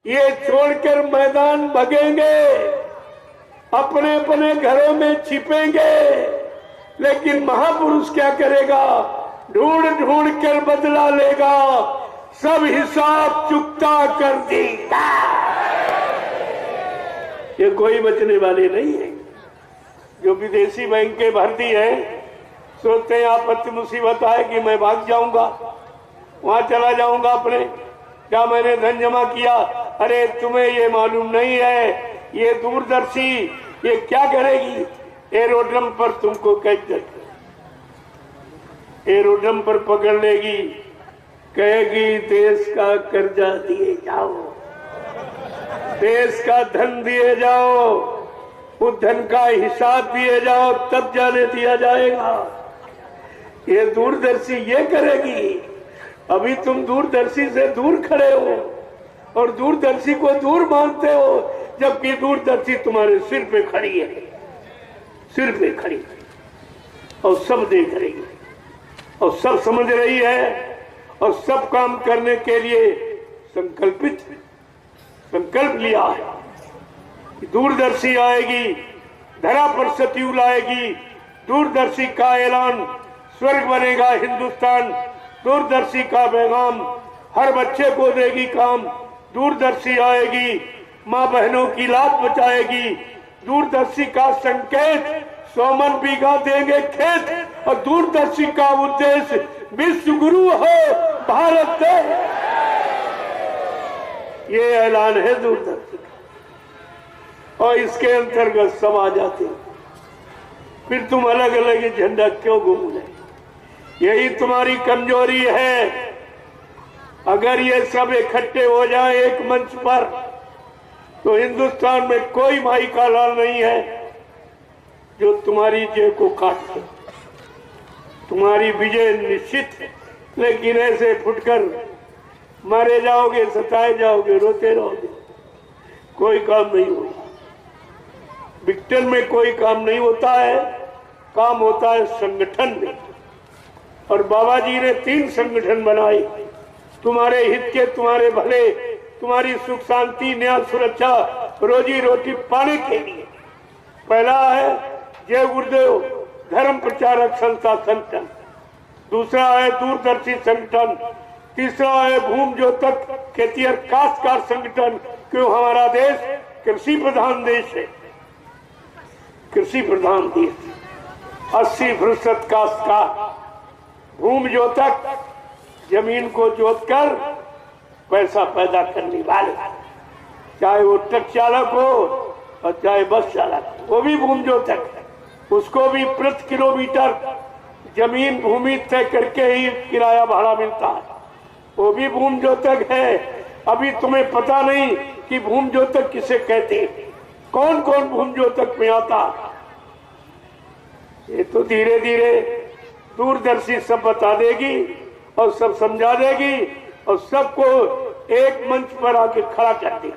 ये छोड़कर मैदान भगेंगे, अपने अपने घरों में छिपेंगे, लेकिन महापुरुष क्या करेगा? ढूंढ ढूंढ कर बदला लेगा, सब हिसाब चुकता कर देगा। ये कोई बचने वाले नहीं है। जो विदेशी बैंकें भरती है, सोचते हैं आपत्ति मुसीबत आए कि मैं भाग जाऊंगा, वहां चला जाऊंगा अपने, क्या मैंने धन जमा किया। अरे तुम्हें ये मालूम नहीं है, ये दूरदर्शी ये क्या करेगी? एरोड्रम पर तुमको कैद कर, एरोड्रम पर पकड़ लेगी, कहेगी देश का कर्जा दिए जाओ, देश का धन दिए जाओ, उस धन का हिसाब दिए जाओ, तब जाने दिया जाएगा। ये दूरदर्शी ये करेगी। अभी तुम दूरदर्शी से दूर खड़े हो और दूरदर्शी को दूर मानते हो, जबकि दूरदर्शी तुम्हारे सिर पे खड़ी है, सिर पे खड़ी और सब देख रही है और सब समझ रही है और सब काम करने के लिए संकल्प लिया है। दूरदर्शी आएगी, धरा पर सतयुग लाएगी, दूरदर्शी का ऐलान, स्वर्ग बनेगा हिंदुस्तान, दूरदर्शी का पैगाम हर बच्चे को देगी काम, दूरदर्शी आएगी, माँ बहनों की लात बचाएगी, दूरदर्शी का संकेत 100 मन बीघा देंगे खेत, और दूरदर्शी का उद्देश्य विश्व गुरु हो भारत देश। ये ऐलान है दूरदर्शी का, और इसके अंतर्गत सब आ जाते हैं। फिर तुम अलग अलग झंडा क्यों घूम रहे? यही तुम्हारी कमजोरी है। अगर ये सब इकट्ठे हो जाए एक मंच पर, तो हिंदुस्तान में कोई माई का लाल नहीं है जो तुम्हारी जेब को काट सके। तुम्हारी विजय निश्चित है, लेकिन ऐसे फुटकर मारे जाओगे, सताए जाओगे, रोते रहोगे, कोई काम नहीं होगा। विक्टर में कोई काम नहीं होता है, काम होता है संगठन में। और बाबा जी ने 3 संगठन बनाए, तुम्हारे हित के, तुम्हारे भले, तुम्हारी सुख शांति, न्याय, सुरक्षा, रोजी रोटी पाने के लिए। पहला है जय गुरुदेव धर्म प्रचारक संस्था संगठन, दूसरा है दूरदर्शी संगठन, तीसरा है भूमि ज्योतक खेतिहर काश्तकार संगठन। क्यों? हमारा देश कृषि प्रधान देश है, कृषि प्रधान देश, 80% काश्तकार। भूमि ज्योतक जमीन को जोतकर पैसा पैदा करने वाले, चाहे वो ट्रक चालक हो और चाहे बस चालक, वो भी भूमि ज्योतक है। उसको भी प्रति किलोमीटर जमीन भूमि तय करके ही किराया भाड़ा मिलता है, वो भी भूमि ज्योतक है। अभी तुम्हें पता नहीं कि भूमि ज्योतक किसे कहते हैं, कौन कौन भूमि ज्योतक में आता। ये तो धीरे धीरे दूरदर्शी सब बता देगी और सब समझा देगी और सबको एक मंच पर आके खड़ा कर देगी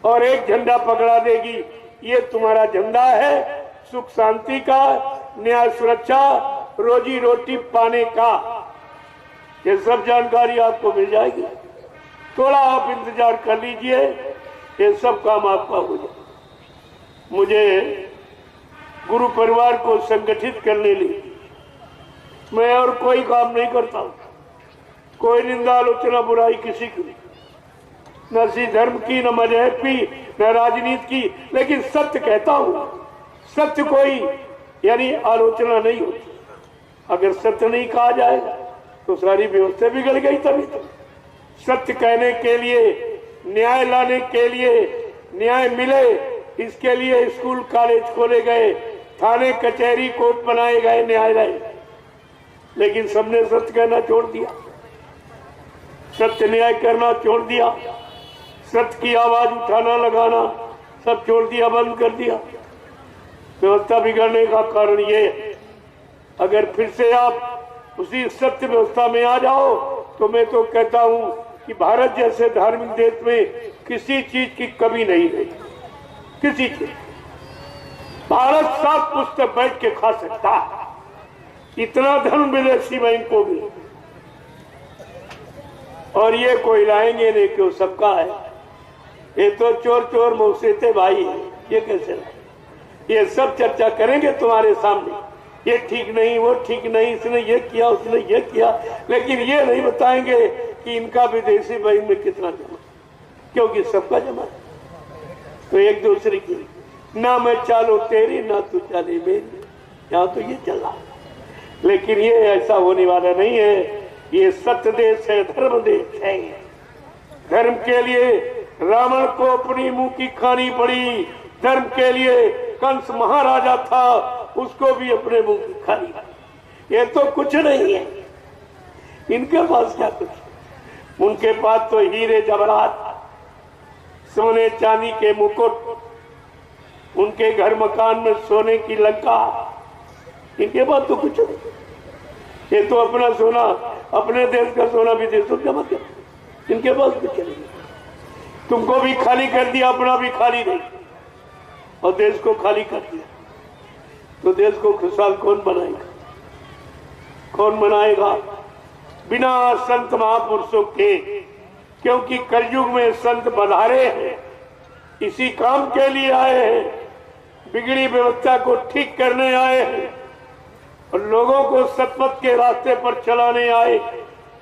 और एक झंडा पकड़ा देगी। ये तुम्हारा झंडा है सुख शांति का, न्याय सुरक्षा, रोजी रोटी पाने का। ये सब जानकारी आपको मिल जाएगी, थोड़ा आप इंतजार कर लीजिए, ये सब काम आपका हो जाए। मुझे गुरु परिवार को संगठित करने लिए मैं और कोई काम नहीं करता हूं, कोई निंदा आलोचना बुराई किसी की, न सी धर्म की, न मजहब की, न राजनीति की, लेकिन सत्य कहता हूं। सत्य कोई यानी आलोचना नहीं होती। अगर सत्य नहीं कहा जाएगा तो सारी व्यवस्था बिगड़ गई। तभी तो सत्य कहने के लिए, न्याय लाने के लिए, न्याय मिले इसके लिए स्कूल कॉलेज खोले गए, थाने कचहरी कोर्ट बनाए गए, न्यायालय, लेकिन सबने सत्य कहना छोड़ दिया, सत्य न्याय करना छोड़ दिया, सत्य की आवाज उठाना लगाना सब छोड़ दिया, बंद कर दिया। व्यवस्था बिगड़ने का कारण ये है। अगर फिर से आप उसी सत्य व्यवस्था में आ जाओ तो मैं तो कहता हूं कि भारत जैसे धार्मिक देश में किसी चीज की कमी नहीं रही, किसी चीज। भारत 7 पुस्तक बैठ के खा सकता है, इतना धन विदेशी बैंकों में, और ये कोई लाएंगे नहीं कि वो सबका है। ये तो चोर चोर मौसेते भाई है, ये कैसे रहा? ये सब चर्चा करेंगे तुम्हारे सामने, ये ठीक नहीं, वो ठीक नहीं, इसने ये किया, उसने ये किया, लेकिन ये नहीं बताएंगे कि इनका विदेशी बैंक में कितना जमा, क्योंकि सबका जमा है। तो एक दूसरे की ना मैं चालू तेरी ना तू चाले मेरी, यहाँ तो ये चला। लेकिन ये ऐसा होने वाला नहीं है। ये सत्य देश है, धर्म देश है। धर्म के लिए रावण को अपनी मुंह की खानी पड़ी, धर्म के लिए कंस महाराजा था, उसको भी अपने मुंह की खानी पड़ी। ये तो कुछ नहीं है, इनके पास क्या कुछ, उनके पास तो हीरे जवाहरात, सोने चांदी के मुकुट, उनके घर मकान में सोने की लंका, इनके पास तो कुछ नहीं। ये तो अपना सोना, अपने देश का सोना विदेशों में जमा कर, इनके पास कुछ नहीं। तुमको भी खाली कर दिया, अपना भी खाली नहीं, और देश को खाली कर दिया। तो देश को खुशहाल कौन बनाएगा? कौन बनाएगा? बिना संत महापुरुषों के, क्योंकि कलयुग में संत बधारे हैं, इसी काम के लिए आए हैं, बिगड़ी व्यवस्था को ठीक करने आए हैं, और लोगों को सतपथ के रास्ते पर चलाने आए,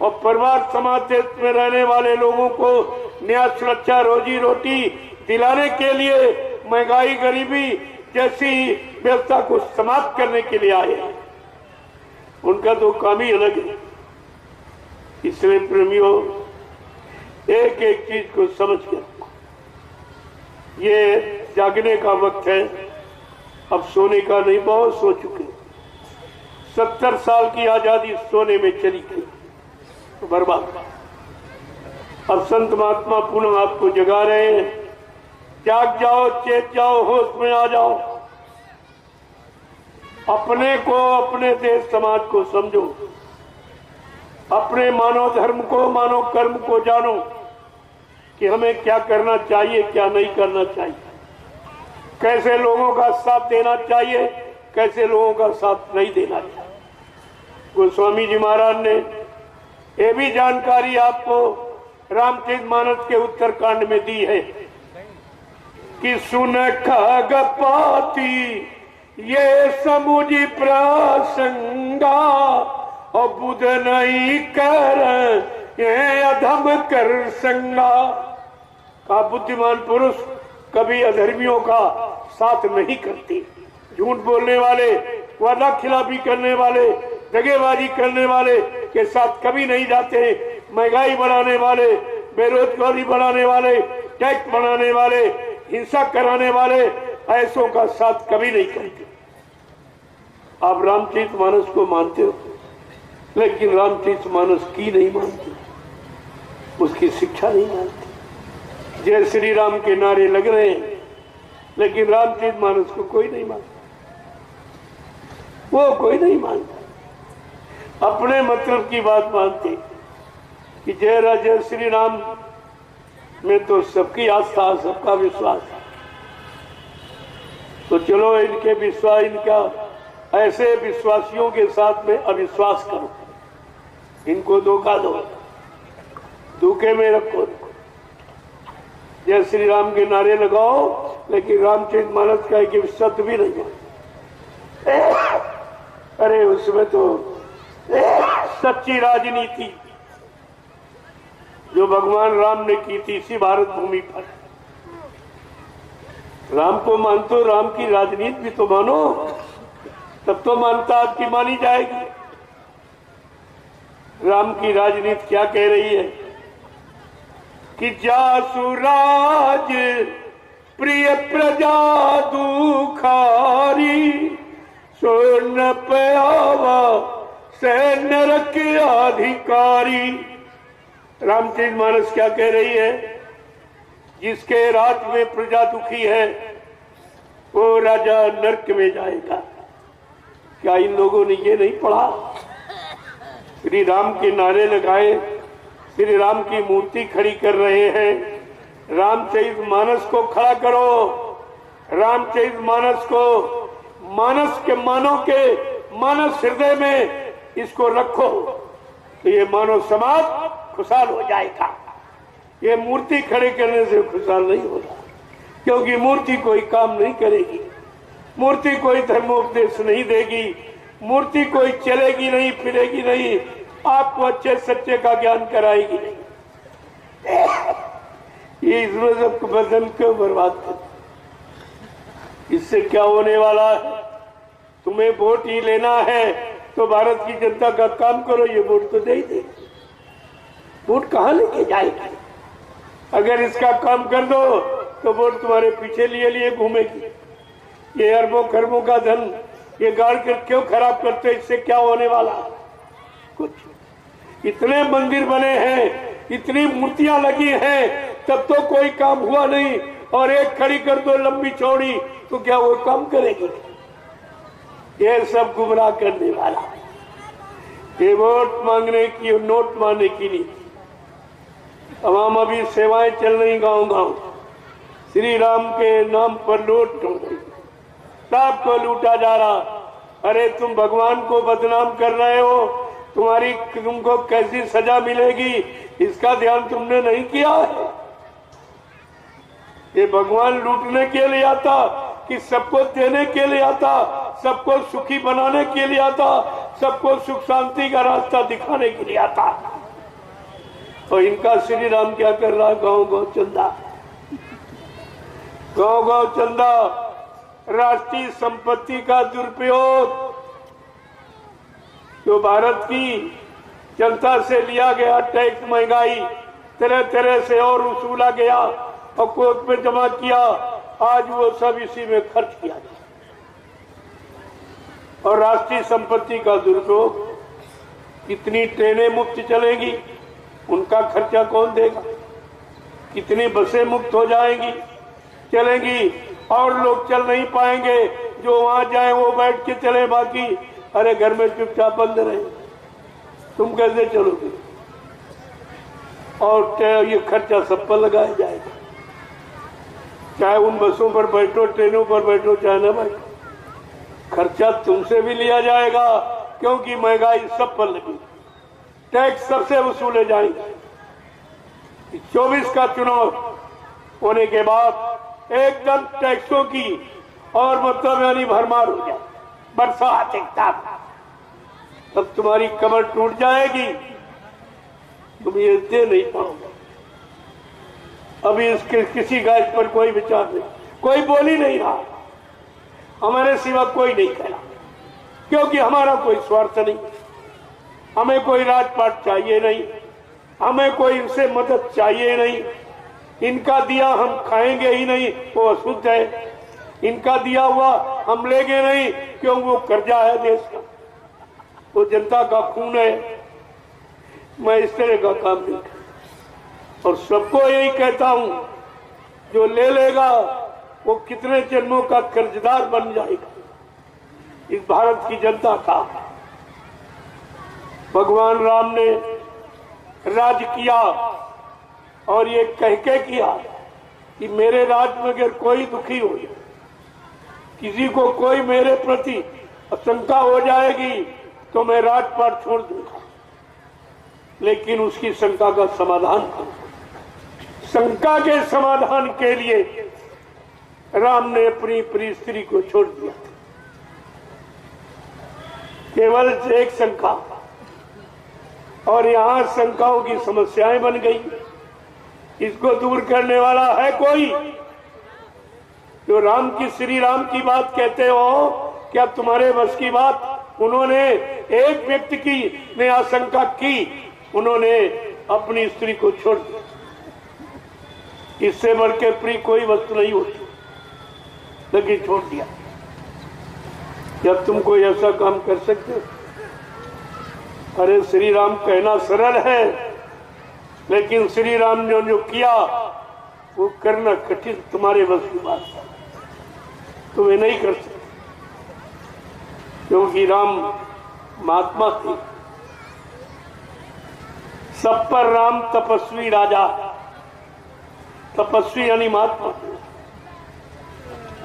और परिवार समाज देश में रहने वाले लोगों को न्याय सुरक्षा रोजी रोटी दिलाने के लिए, महंगाई गरीबी जैसी व्यवस्था को समाप्त करने के लिए आए हैं। उनका तो काम ही अलग है। इसलिए प्रेमियों, एक एक चीज को समझ कर, ये जागने का वक्त है, अब सोने का नहीं, बहुत सो चुके। 70 साल की आजादी सोने में चली गई, तो बर्बाद। अब संत महात्मा पुनः आपको जगा रहे हैं, जाग जाओ, चेत जाओ, होश में आ जाओ, अपने को, अपने देश समाज को समझो, अपने मानव धर्म को, मानव कर्म को जानो कि हमें क्या करना चाहिए, क्या नहीं करना चाहिए, कैसे लोगों का साथ देना चाहिए, कैसे लोगों का साथ नहीं देना चाहिए। गोस्वामी जी महाराज ने ये भी जानकारी आपको रामचरितमानस के उत्तरकांड में दी है कि सुन खगपाती ये समुझी प्रसंगा, और बुध नहीं कर ये अधम कर संगा। का बुद्धिमान पुरुष कभी अधर्मियों का साथ नहीं करते, झूठ बोलने वाले, वादा खिलाफी करने वाले, दगेबाजी करने वाले के साथ कभी नहीं जाते, महंगाई बढ़ाने वाले, बेरोजगारी बढ़ाने वाले, टैक्स बढ़ाने वाले, हिंसा कराने वाले, ऐसों का साथ कभी नहीं करते। आप रामचरितमानस को मानते हो, लेकिन रामचरितमानस की नहीं मानते, उसकी शिक्षा नहीं मानते। जय श्री राम के नारे लग रहे हैं, लेकिन रामचरितमानस को कोई नहीं मानता, वो कोई नहीं मानता। अपने मतलब की बात मानते कि जय श्री राम में तो सबकी आस्था, सबका विश्वास है। तो चलो इनके विश्वास, इनका ऐसे विश्वासियों के साथ में अविश्वास करो, इनको धोखा दो, धोखे में रखो, जय श्री राम के नारे लगाओ, लेकिन रामचरितमानस का एक शब्द भी नहीं है। अरे उसमें तो सच्ची राजनीति जो भगवान राम ने की थी इसी भारत भूमि पर, राम को मानते, राम की राजनीति भी तो मानो, तब तो मानता आपकी मानी जाएगी। राम की राजनीति क्या कह रही है कि जासुराज प्रिय प्रजा दुखारी, सोन पयावा से नरक अधिकारी। रामचरितमानस क्या कह रही है? जिसके राज में प्रजा दुखी है वो राजा नरक में जाएगा। क्या इन लोगों ने ये नहीं पढ़ा? श्री राम के नारे लगाए, श्री राम की मूर्ति खड़ी कर रहे हैं। रामचरितमानस को खड़ा करो, रामचरितमानस को मानस के मानव के मानस हृदय में इसको रखो, तो ये मानव समाज खुशहाल हो जाएगा। ये मूर्ति खड़े करने से खुशहाल नहीं होगा, क्योंकि मूर्ति कोई काम नहीं करेगी, मूर्ति कोई धर्मोपदेश नहीं देगी, मूर्ति कोई चलेगी नहीं, फिरेगी नहीं, आपको अच्छे सच्चे का ज्ञान कराएगी नहीं। ये इसमें सबको बदन क्यों बर्बाद कर? इससे क्या होने वाला है? तुम्हें वोट ही लेना है तो भारत की जनता का काम करो, ये वोट तो दे ही दे। वोट कहाँ लेके जाएगी? अगर इसका काम कर दो तो वोट तुम्हारे पीछे लिए लिए घूमेगी। ये अरबों खरबों का धन ये गाड़ कर क्यों खराब करते? इससे क्या होने वाला? कुछ। इतने मंदिर बने हैं, इतनी मूर्तियां लगी हैं, तब तो कोई काम हुआ नहीं, और एक खड़ी कर दो लंबी चौड़ी तो क्या वो काम करेगी? ये सब गुमराह करने वाला, ये वोट मांगने की और नोट मांगने की नहीं। तमाम अभी सेवाएं चल रही गांव गांव, श्री राम के नाम पर लूट हो रही, सबको लूटा जा रहा। अरे तुम भगवान को बदनाम कर रहे हो, तुमको कैसी सजा मिलेगी इसका ध्यान तुमने नहीं किया है। ये भगवान लूटने के लिए आता कि सबको देने के लिए आता, सबको सुखी बनाने के लिए आता, सबको सुख शांति का रास्ता दिखाने के लिए आता। और इनका श्री राम क्या कर रहा है? गांव गांव चंदा, गांव गांव चंदा, राष्ट्रीय संपत्ति का दुरुपयोग, जो भारत की जनता से लिया गया टैक्स, महंगाई तरह तरह से और वसूला गया और कोर्ट में जमा किया, आज वो सब इसी में खर्च किया जाए। और राष्ट्रीय संपत्ति का दुरुपयोग, कितनी ट्रेनें मुफ्त चलेंगी, उनका खर्चा कौन देगा? कितनी बसें मुफ्त हो जाएंगी, चलेंगी, और लोग चल नहीं पाएंगे, जो वहां जाए वो बैठ के चले, बाकी अरे घर में चुपचाप बंद रहे। तुम कैसे चलोगे? और ये खर्चा सब पर लगाया जाएगा, चाहे उन बसों पर बैठो, ट्रेनों पर बैठो, चाहे न बैठो, खर्चा तुमसे भी लिया जाएगा, क्योंकि महंगाई सब पर लगी, टैक्स सबसे वसूले जाएंगे। 24 का चुनाव होने के बाद एकदम टैक्सों की और मतलब यानी भरमार हो जाए, बरसात एकदम, तब तुम्हारी कमर टूट जाएगी, तुम ये दे नहीं पाओगे। अभी इसके किसी का इस पर कोई विचार नहीं, कोई बोल ही नहीं रहा, हमारे सिवा कोई नहीं कह रहा, क्योंकि हमारा कोई स्वार्थ नहीं, हमें कोई राजपाट चाहिए नहीं, हमें कोई इनसे मदद चाहिए नहीं, इनका दिया हम खाएंगे ही नहीं, वो अशुद्ध है, इनका दिया हुआ हम लेंगे नहीं, क्यों वो कर्जा है देश का, वो जनता का खून है। मैं इस तरह का काम नहीं करता, और सबको यही कहता हूं, जो ले लेगा वो कितने जन्मों का कर्जदार बन जाएगा इस भारत की जनता का। भगवान राम ने राज किया और ये कह के किया कि मेरे राज में अगर कोई दुखी हो, किसी को कोई मेरे प्रति शंका हो जाएगी तो मैं राजपाट छोड़ दूंगा, लेकिन उसकी शंका का समाधान करूंगा। शंका के समाधान के लिए राम ने अपनी प्रिय स्त्री को छोड़ दिया, केवल एक शंका, और यहां शंकाओं की समस्याएं बन गई। इसको दूर करने वाला है कोई? जो राम की, श्री राम की बात कहते हो, क्या तुम्हारे बस की बात? उन्होंने एक व्यक्ति की ने आशंका की, उन्होंने अपनी स्त्री को छोड़ दिया। इससे बढ़ के प्रिय कोई वस्तु नहीं होती, लेकिन छोड़ दिया। जब तुम कोई ऐसा काम कर सकते हो? अरे श्री राम कहना सरल है, लेकिन श्री राम ने जो किया वो करना कठिन, तुम्हारे बस की बात है, तुम्हें नहीं कर सकते, क्योंकि राम महात्मा थे। सब पर राम तपस्वी राजा, तपस्वी यानी महात्मा।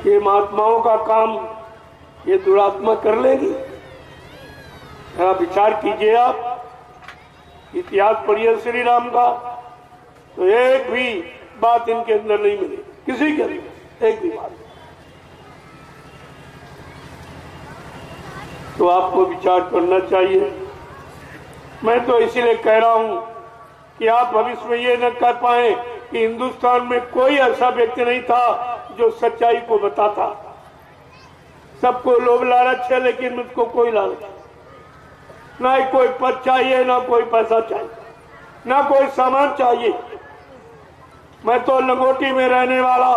ये महात्माओं का काम ये दुरात्मा कर लेगी? विचार कीजिए, आप इतिहास पढ़िए श्री राम का, तो एक भी बात इनके अंदर नहीं मिली, किसी के अंदर एक भी बात। तो आपको विचार करना चाहिए। मैं तो इसीलिए कह रहा हूं कि आप भविष्य में ये न कर पाए कि हिंदुस्तान में कोई ऐसा व्यक्ति नहीं था जो सच्चाई को बताता। सबको लोभ लालच है, लेकिन मुझको कोई लालच नहीं, ना ही कोई पद चाहिए, ना कोई पैसा चाहिए, ना कोई सामान चाहिए। मैं तो लंगोटी में रहने वाला